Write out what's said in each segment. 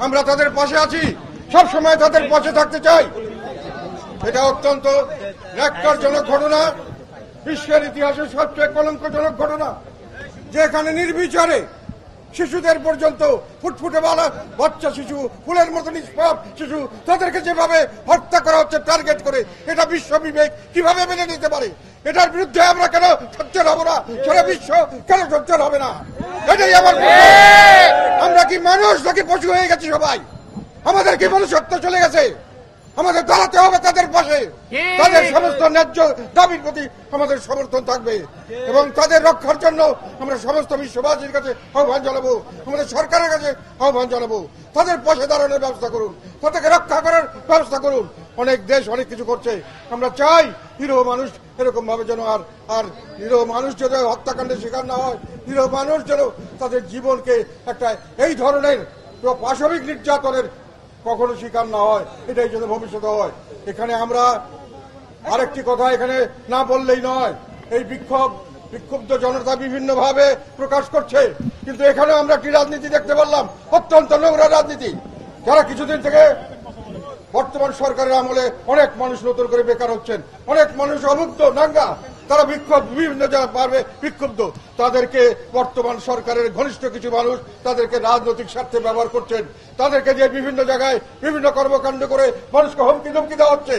আমরা তাদের পাশে আছি, সব সময় তাদের পাশে থাকতে চাই। এটা অত্যন্ত ন্যাক্কারজনক ঘটনা, বিশ্বের ইতিহাসে সবচেয়ে কলঙ্কজনক ঘটনা, যেখানে নির্বিচারে শিশুদের পর্যন্ত ফুটফুটে বাচ্চা শিশু, ফুলের মতো নিষ্পাপ শিশু, তাদেরকে যেভাবে হত্যা করা হচ্ছে টার্গেট করে, এটা বিশ্ব বিবেক কিভাবে মেনে নিতে পারে? এটার বিরুদ্ধে আমরা কেন সোচ্চার হব না? সারা বিশ্ব কেন সোচ্চার হবে না? এটাই আমার প্রশ্ন। আমরা কি মানুষ নাকি পশু হয়ে গেছি সবাই? আমাদের কি মনুষ্যত্ব চলে গেছে? আমাদের দাঁড়াতে হবে তাদের পাশে, তাদের সমস্ত ন্যায্য দাবির প্রতি আমাদের সমর্থন থাকবে এবং তাদের রক্ষার জন্য আমরা সমস্ত বিশ্ববাসীর কাছে আহ্বান জানাবো, আমাদের সরকারের কাছে আহ্বান জানাবো, তাদের পাশে দাঁড়ানোর ব্যবস্থা করুন, তাদেরকে রক্ষা করার ব্যবস্থা করুন। অনেক দেশ অনেক কিছু করছে, আমরা চাই নিরীহ মানুষ এরকম ভাবে যেন আর নিরীহ মানুষ যেন হত্যাকাণ্ডের শিকার না হয়, নিরীহ মানুষ যেন তাদের জীবনকে একটা এই ধরনের পাশবিক নির্যাতনের কখনো শিকার না হয়, এটাই যেন ভবিষ্যতে হয়। এখানে আমরা আরেকটি কথা এখানে না বললেই নয়, এই বিক্ষুব্ধ জনতা বিভিন্ন ভাবে প্রকাশ করছে, কিন্তু এখানে আমরা একটি রাজনীতি দেখতে পারলাম, অত্যন্ত নোংরা রাজনীতি। যারা কিছুদিন থেকে বর্তমান সরকারের আমলে অনেক মানুষ নতুন করে বেকার হচ্ছেন, অনেক মানুষ অমুক্ত নাঙ্গা, তারা বিভিন্ন যারা পারবে বিক্ষুব্ধ, তাদেরকে বর্তমান সরকারের ঘনিষ্ঠ কিছু মানুষ তাদেরকে রাজনৈতিক স্বার্থে ব্যবহার করছেন, তাদেরকে যে বিভিন্ন জায়গায় বিভিন্ন কর্মকাণ্ড করে মানুষকে হুমকি ধমকি দেওয়া হচ্ছে,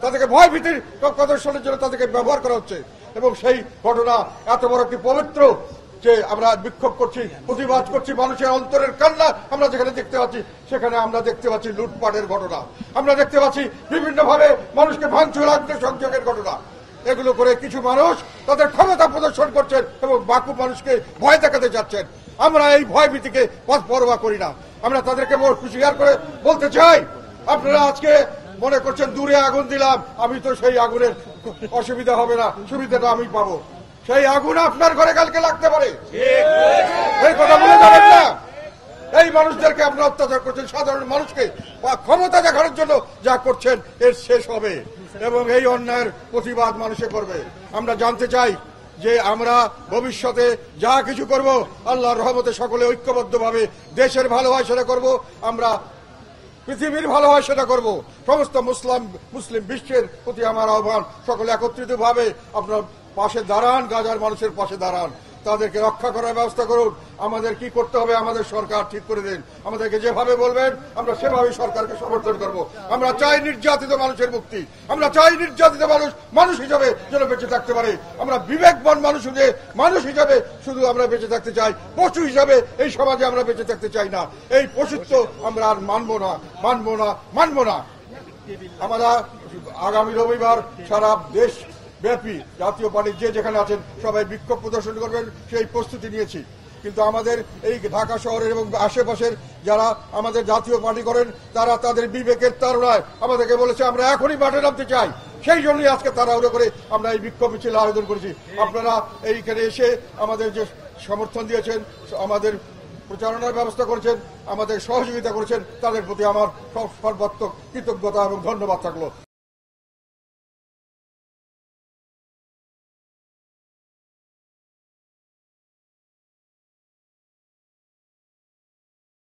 তাদেরকে ভয় ভীতির প্রদর্শনের জন্য তাদেরকে ব্যবহার করা হচ্ছে। এবং সেই ঘটনা এত বড় একটি পবিত্র যে আমরা বিক্ষোভ করছি, প্রতিবাদ করছি, মানুষের অন্তরের কান্না আমরা যেখানে দেখতে পাচ্ছি, সেখানে আমরা দেখতে পাচ্ছি লুটপাটের ঘটনা, আমরা দেখতে পাচ্ছি বিভিন্নভাবে মানুষকে ভাঙচুর সংযোগের ঘটনা। এগুলো করে কিছু মানুষ তাদের ক্ষমতা প্রদর্শন করছেন এবং বাকি মানুষকে ভয় দেখাতে চাচ্ছেন। আমরা এই ভয় ভীতিকে পরোয়া করি না। আমরা তাদেরকে হুঁশিয়ার করে বলতে চাই, আপনারা আজকে মনে করছেন দূরে আগুন দিলাম, আমি তো সেই আগুনের অসুবিধা হবে না, সুবিধাটা আমি পাবো। সেই আগুন আপনার ঘরে কালকে লাগতে পারে, এই কথা বলে যাবেন না। এই মানুষদেরকে আপনারা অত্যাচার করছেন, সাধারণ মানুষকে ক্ষমতা দেখানোর জন্য যা করছেন এর শেষ হবে এবং এই অন্যায়ের প্রতিবাদ মানুষে করবে। আমরা জানতে চাই যে আমরা ভবিষ্যতে যা কিছু করব আল্লাহর রহমতে সকলে ঐক্যবদ্ধভাবে দেশের ভালো হয় সেটা করব, আমরা পৃথিবীর ভালো হয় সেটা করব। সমস্ত মুসলিম বিশ্বের প্রতি আমার আহ্বান, সকলে একত্রিতভাবে আপনার পাশে দাঁড়ান, গাজার মানুষের পাশে দাঁড়ান, তাদেরকে রক্ষা করার ব্যবস্থা করুন। আমাদের কি করতে হবে আমাদের সরকার ঠিক করে দিন, আমাদেরকে যেভাবে বলবেন আমরা সেভাবে সরকারকে সমর্থন করব। আমরা চাই নির্যাতিত মানুষের মুক্তি, আমরা চাই নির্যাতিত মানুষ হিসাবে যেন বেঁচে থাকতে পারে। আমরা বিবেকবান মানুষ হিসাবে শুধু আমরা বেঁচে থাকতে চাই, পশু হিসাবে এই সমাজে আমরা বেঁচে থাকতে চাই না। এই পশুত্ব আমরা আর মানব না। আমরা আগামী রবিবার সারা দেশ ব্যাপী জাতীয় পার্টির যে যেখানে আছেন সবাই বিক্ষোভ প্রদর্শন করবেন, সেই প্রস্তুতি নিয়েছি। কিন্তু আমাদের এই ঢাকা শহরের এবং আশেপাশের যারা আমাদের জাতীয় পার্টি করেন, তারা তাদের বিবেকের তাড়নায় আমাদেরকে বলেছে আমরা এখনই মাঠে নামতে চাই। সেই জন্যই আজকে তাড়াহুড়ো করে আমরা এই বিক্ষোভ মিছিল আয়োজন করেছি। আপনারা এইখানে এসে আমাদের যে সমর্থন দিয়েছেন, আমাদের প্রচারণার ব্যবস্থা করেছেন, আমাদের সহযোগিতা করেছেন, তাদের প্রতি আমার সর্বাত্মক কৃতজ্ঞতা এবং ধন্যবাদ থাকলো।